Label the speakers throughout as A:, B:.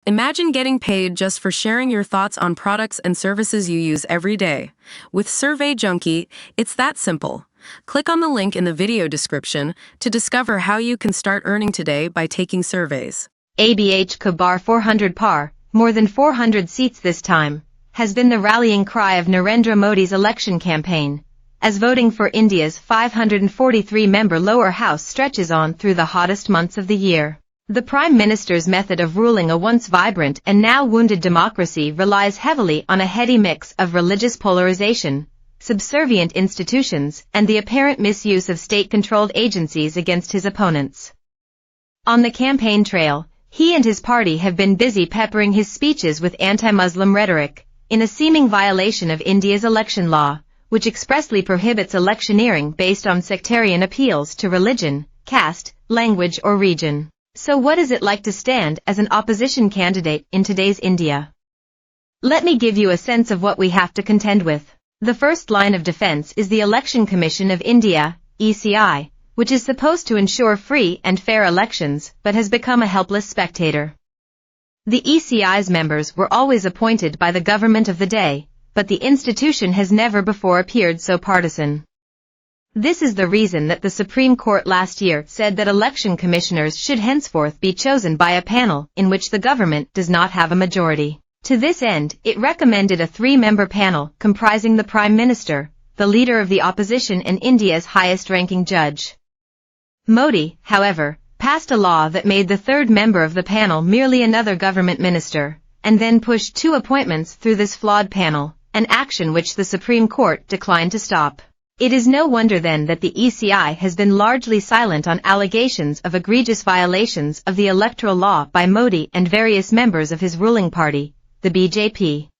A: Imagine getting paid just for sharing your thoughts on products and services you use every day. With Survey Junkie, it's that simple. Click on the link in the video description to discover how you can start earning today by taking surveys.
B: ABH Kabar 400 par, more than 400 seats this time, has been the rallying cry of Narendra Modi's election campaign, as voting for India's 543-member lower house stretches on through the hottest months of the year. The Prime Minister's method of ruling a once vibrant and now wounded democracy relies heavily on a heady mix of religious polarization, subservient institutions, and the apparent misuse of state-controlled agencies against his opponents. On the campaign trail, he and his party have been busy peppering his speeches with anti-Muslim rhetoric, in a seeming violation of India's election law, which expressly prohibits electioneering based on sectarian appeals to religion, caste, language or region. So what is it like to stand as an opposition candidate in today's India? Let me give you a sense of what we have to contend with. The first line of defense is the Election Commission of India, ECI, which is supposed to ensure free and fair elections but has become a helpless spectator. The ECI's members were always appointed by the government of the day, but the institution has never before appeared so partisan. This is the reason that the Supreme Court last year said that election commissioners should henceforth be chosen by a panel in which the government does not have a majority. To this end, it recommended a 3-member panel comprising the Prime Minister, the leader of the opposition and India's highest-ranking judge. Modi, however, passed a law that made the 3rd member of the panel merely another government minister, and then pushed 2 appointments through this flawed panel, an action which the Supreme Court declined to stop. It is no wonder then that the ECI has been largely silent on allegations of egregious violations of the electoral law by Modi and various members of his ruling party, the BJP.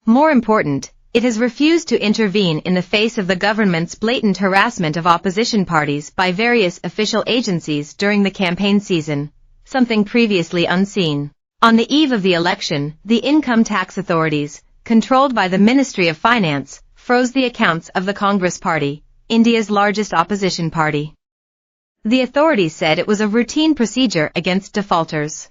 B: More important, it has refused to intervene in the face of the government's blatant harassment of opposition parties by various official agencies during the campaign season, something previously unseen. On the eve of the election, the income tax authorities, controlled by the Ministry of Finance, froze the accounts of the Congress Party, India's largest opposition party. The authorities said it was a routine procedure against defaulters.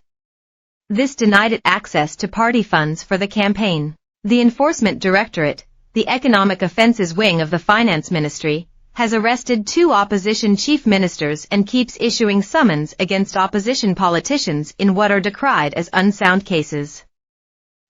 B: This denied it access to party funds for the campaign. The Enforcement Directorate, the Economic Offences Wing of the Finance Ministry, has arrested 2 opposition chief ministers and keeps issuing summons against opposition politicians in what are decried as unsound cases.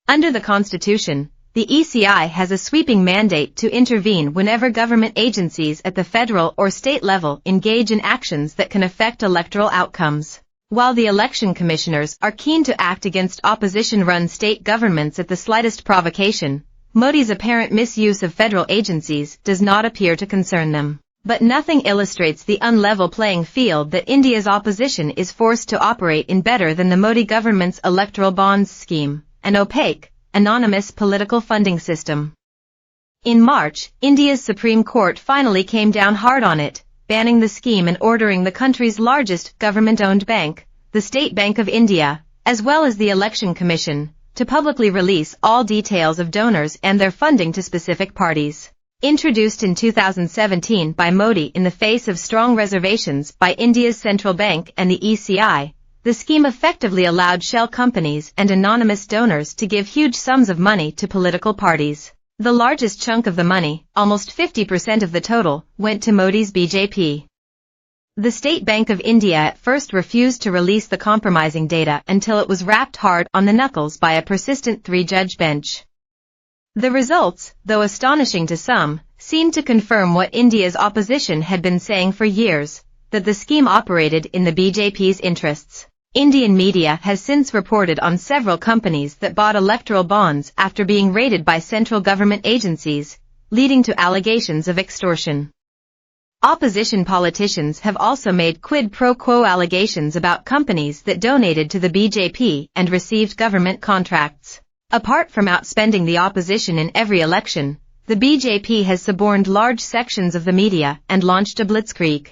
B: Under the Constitution, the ECI has a sweeping mandate to intervene whenever government agencies at the federal or state level engage in actions that can affect electoral outcomes. While the election commissioners are keen to act against opposition-run state governments at the slightest provocation, Modi's apparent misuse of federal agencies does not appear to concern them. But nothing illustrates the unlevel playing field that India's opposition is forced to operate in better than the Modi government's electoral bonds scheme, an opaque, anonymous political funding system. In March, India's Supreme Court finally came down hard on it, banning the scheme and ordering the country's largest government-owned bank, the State Bank of India, as well as the Election Commission, to publicly release all details of donors and their funding to specific parties. Introduced in 2017 by Modi in the face of strong reservations by India's central bank and the ECI, the scheme effectively allowed shell companies and anonymous donors to give huge sums of money to political parties. The largest chunk of the money, almost 50% of the total, went to Modi's BJP. The State Bank of India at first refused to release the compromising data until it was rapped hard on the knuckles by a persistent 3-judge bench. The results, though astonishing to some, seemed to confirm what India's opposition had been saying for years, that the scheme operated in the BJP's interests. Indian media has since reported on several companies that bought electoral bonds after being raided by central government agencies, leading to allegations of extortion. Opposition politicians have also made quid pro quo allegations about companies that donated to the BJP and received government contracts. Apart from outspending the opposition in every election, the BJP has suborned large sections of the media and launched a blitzkrieg.